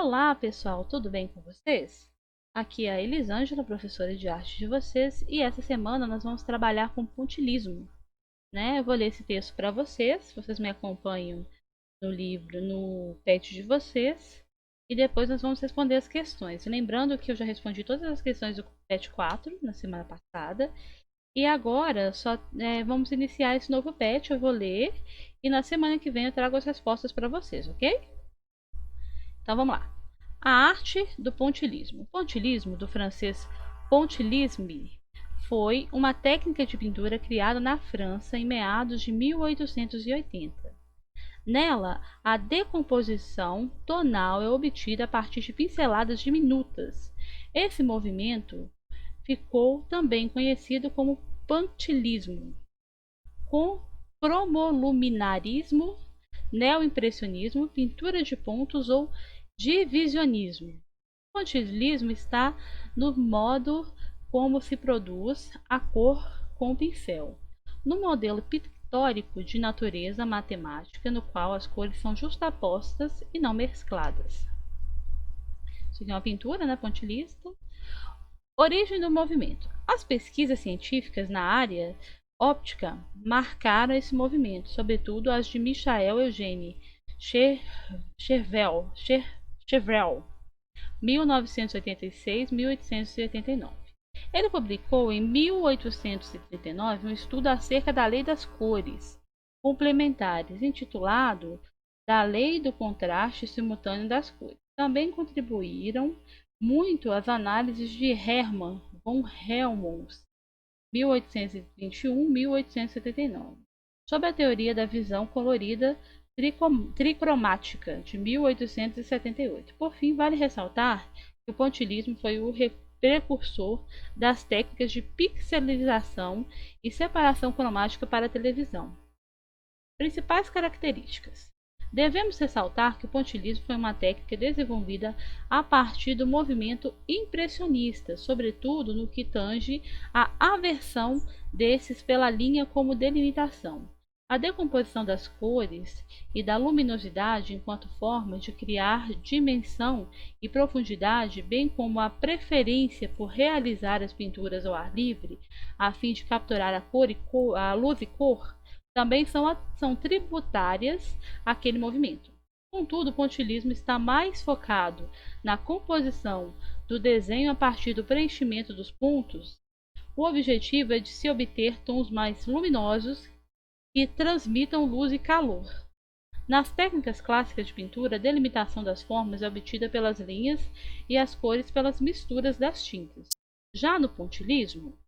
Olá, pessoal, tudo bem com vocês? Aqui é a Elisângela, professora de arte de vocês, e essa semana nós vamos trabalhar com pontilhismo, né? Eu vou ler esse texto para vocês me acompanham no livro, no pet de vocês, e depois nós vamos responder as questões. Lembrando que eu já respondi todas as questões do pet 4 na semana passada, e agora vamos iniciar esse novo pet, eu vou ler, e na semana que vem eu trago as respostas para vocês, ok? Então vamos lá. A arte do pontilhismo. O pontilhismo, do francês pontilhisme, foi uma técnica de pintura criada na França em meados de 1880. Nela, a decomposição tonal é obtida a partir de pinceladas diminutas. Esse movimento ficou também conhecido como pontilhismo, com cromoluminarismo, neoimpressionismo, pintura de pontos ou divisionismo. O pontilhismo está no modo como se produz a cor com o pincel, no modelo pictórico de natureza matemática, no qual as cores são justapostas e não mescladas. Isso aqui é uma pintura, né, pontilhista. Origem do movimento. As pesquisas científicas na área óptica marcaram esse movimento, sobretudo as de Michael Eugène Chevreul, 1986-1889. Ele publicou em 1839 um estudo acerca da lei das cores complementares, intitulado Da Lei do Contraste Simultâneo das Cores. Também contribuíram muito as análises de Hermann von Helmholtz, 1821-1879, sobre a teoria da visão colorida tricromática, de 1878. Por fim, vale ressaltar que o pontilhismo foi o precursor das técnicas de pixelização e separação cromática para a televisão. Principais características. Devemos ressaltar que o pontilhismo foi uma técnica desenvolvida a partir do movimento impressionista, sobretudo no que tange à aversão desses pela linha como delimitação. A decomposição das cores e da luminosidade enquanto forma de criar dimensão e profundidade, bem como a preferência por realizar as pinturas ao ar livre, a fim de capturar a luz e cor, também são tributárias àquele movimento. Contudo, o pontilhismo está mais focado na composição do desenho a partir do preenchimento dos pontos. O objetivo é de se obter tons mais luminosos que transmitam luz e calor. Nas técnicas clássicas de pintura, a delimitação das formas é obtida pelas linhas e as cores pelas misturas das tintas. Já no pontilhismo,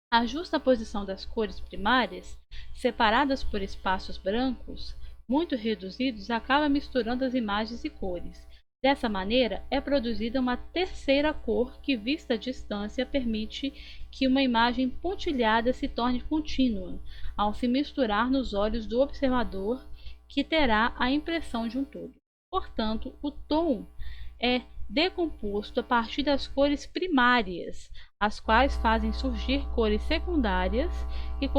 a justaposição das cores primárias, separadas por espaços brancos muito reduzidos, acaba misturando as imagens e cores. Dessa maneira, é produzida uma terceira cor que, vista à distância, permite que uma imagem pontilhada se torne contínua, ao se misturar nos olhos do observador, que terá a impressão de um todo. Portanto, o tom é decomposto a partir das cores primárias, as quais fazem surgir cores secundárias que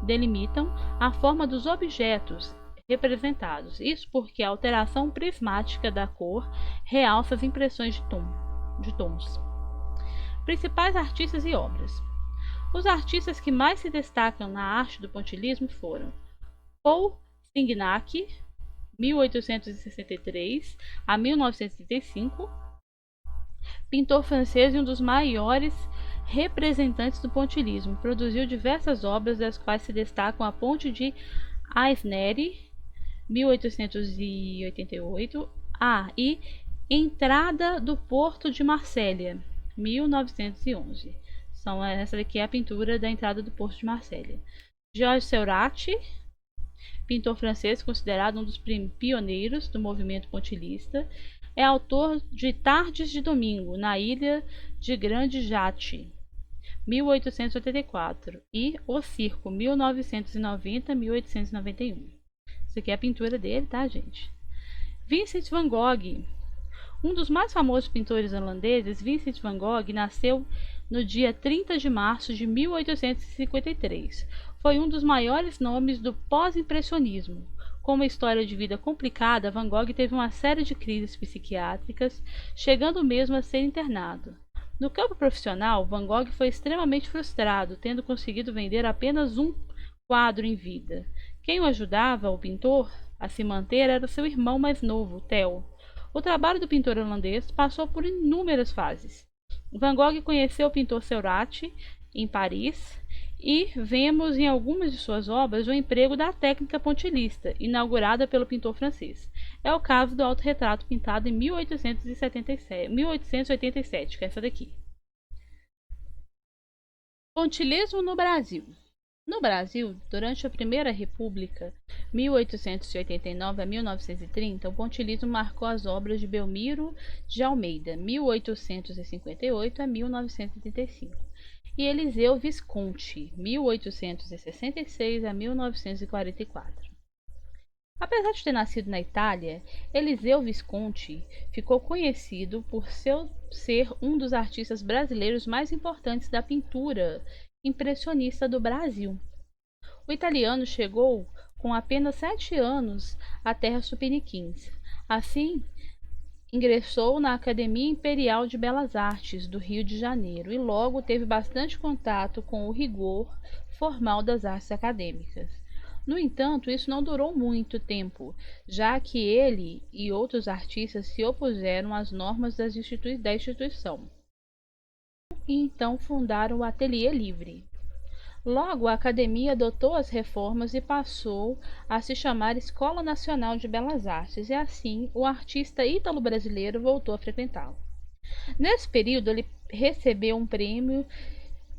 delimitam a forma dos objetos representados. Isso porque a alteração prismática da cor realça as impressões de tons. Principais artistas e obras. Os artistas que mais se destacam na arte do pontilhismo foram Paul Signac, 1863 a 1935, pintor francês e um dos maiores representantes do pontilhismo. Produziu diversas obras, das quais se destacam a Ponte de Eisnery, 1888, e Entrada do Porto de Marselha, 1911. Essa daqui é a pintura da entrada do Porto de Marselha. Georges Seurat, pintor francês considerado um dos pioneiros do movimento pontilhista, é autor de Tardes de Domingo, na ilha de Grande Jatte, 1884, e O Circo, 1990-1891. Isso aqui é a pintura dele, tá, gente? Vincent van Gogh. Um dos mais famosos pintores holandeses, Vincent van Gogh, nasceu no dia 30 de março de 1853. Foi um dos maiores nomes do pós-impressionismo. Com uma história de vida complicada, Van Gogh teve uma série de crises psiquiátricas, chegando mesmo a ser internado. No campo profissional, Van Gogh foi extremamente frustrado, tendo conseguido vender apenas um quadro em vida. Quem o ajudava, o pintor, a se manter era seu irmão mais novo, Theo. O trabalho do pintor holandês passou por inúmeras fases. Van Gogh conheceu o pintor Seurat em Paris e vemos em algumas de suas obras o emprego da técnica pontilhista, inaugurada pelo pintor francês. É o caso do autorretrato pintado em 1887, que é essa daqui. Pontilhismo no Brasil. No Brasil, durante a Primeira República, 1889 a 1930, o pontilhismo marcou as obras de Belmiro de Almeida, 1858 a 1935, e Eliseu Visconti, 1866 a 1944. Apesar de ter nascido na Itália, Eliseu Visconti ficou conhecido por ser um dos artistas brasileiros mais importantes da pintura impressionista do Brasil. O italiano chegou com apenas 7 anos à terra tupiniquins. Assim, ingressou na Academia Imperial de Belas Artes do Rio de Janeiro e logo teve bastante contato com o rigor formal das artes acadêmicas. No entanto, isso não durou muito tempo, já que ele e outros artistas se opuseram às normas da instituição e então fundaram o Ateliê Livre. Logo, a academia adotou as reformas e passou a se chamar Escola Nacional de Belas Artes, e assim o artista ítalo-brasileiro voltou a frequentá-lo. Nesse período, ele recebeu um prêmio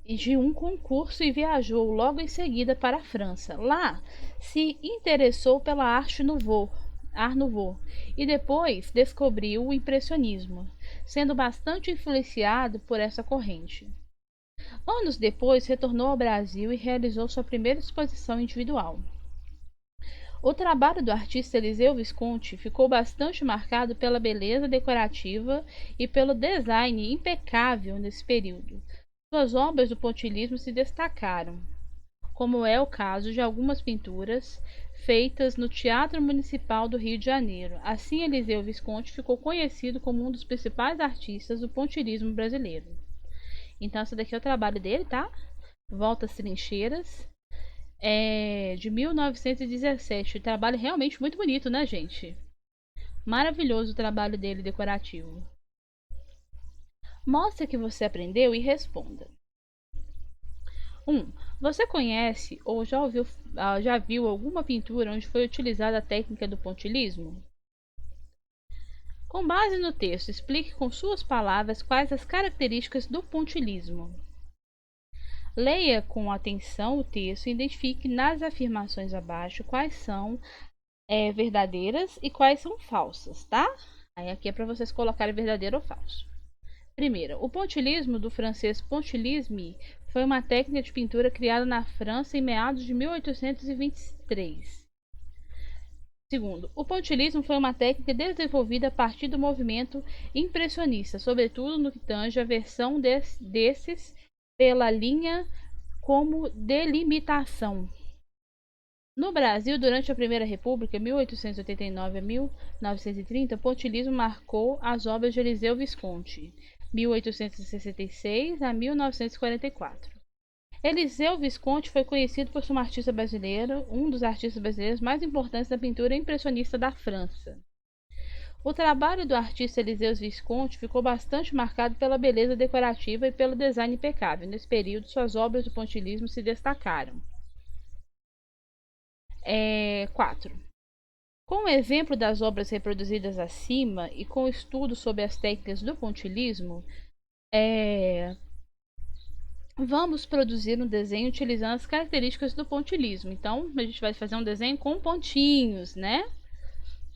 de um concurso e viajou logo em seguida para a França. Lá, se interessou pela Art Nouveau e depois descobriu o impressionismo, sendo bastante influenciado por essa corrente. Anos depois, retornou ao Brasil e realizou sua primeira exposição individual. O trabalho do artista Eliseu Visconti ficou bastante marcado pela beleza decorativa e pelo design impecável nesse período. Suas obras do pontilhismo se destacaram, como é o caso de algumas pinturas feitas no Teatro Municipal do Rio de Janeiro. Assim, Eliseu Visconti ficou conhecido como um dos principais artistas do pontilhismo brasileiro. Então, esse daqui é o trabalho dele, tá? Volta às Trincheiras, de 1917. Trabalho realmente muito bonito, né, gente? Maravilhoso o trabalho dele decorativo. Mostre que você aprendeu e responda. 1. Você conhece ou já viu alguma pintura onde foi utilizada a técnica do pontilhismo? Com base no texto, explique com suas palavras quais as características do pontilhismo. Leia com atenção o texto e identifique nas afirmações abaixo quais são verdadeiras e quais são falsas, tá? Aí aqui é para vocês colocarem verdadeiro ou falso. Primeira, o pontilhismo, do francês pontilhisme, foi uma técnica de pintura criada na França em meados de 1823. Segundo, o pontilhismo foi uma técnica desenvolvida a partir do movimento impressionista, sobretudo no que tange a versão desses pela linha como delimitação. No Brasil, durante a Primeira República, 1889 a 1930, o pontilhismo marcou as obras de Eliseu Visconti, 1866 a 1944. Eliseu Visconti foi conhecido por ser um dos artistas brasileiros mais importantes da pintura impressionista da França. O trabalho do artista Eliseu Visconti ficou bastante marcado pela beleza decorativa e pelo design impecável. Nesse período, suas obras do pontilhismo se destacaram. 4. Com o exemplo das obras reproduzidas acima e com o estudo sobre as técnicas do pontilhismo, vamos produzir um desenho utilizando as características do pontilhismo. Então, a gente vai fazer um desenho com pontinhos, né?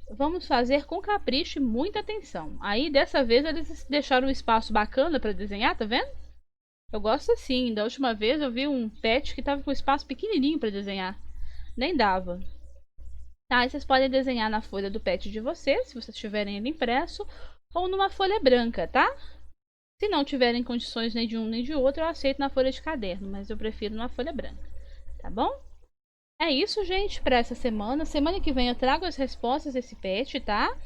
Vamos fazer com capricho e muita atenção. Aí, dessa vez, eles deixaram um espaço bacana para desenhar, tá vendo? Eu gosto assim. Da última vez, eu vi um pet que tava com um espaço pequenininho para desenhar. Nem dava. Tá, aí vocês podem desenhar na folha do pet de vocês, se vocês tiverem ele impresso, ou numa folha branca, tá? Se não tiverem condições nem de um nem de outro, eu aceito na folha de caderno, mas eu prefiro numa folha branca, tá bom? É isso, gente, para essa semana. Semana que vem eu trago as respostas desse pet, tá?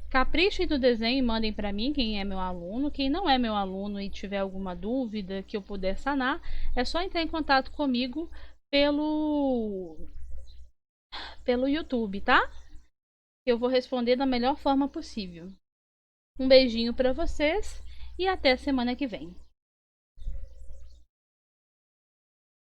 Caprichem no desenho e mandem para mim quem é meu aluno. Quem não é meu aluno e tiver alguma dúvida que eu puder sanar, é só entrar em contato comigo pelo YouTube, tá? Eu vou responder da melhor forma possível. Um beijinho para vocês e até semana que vem.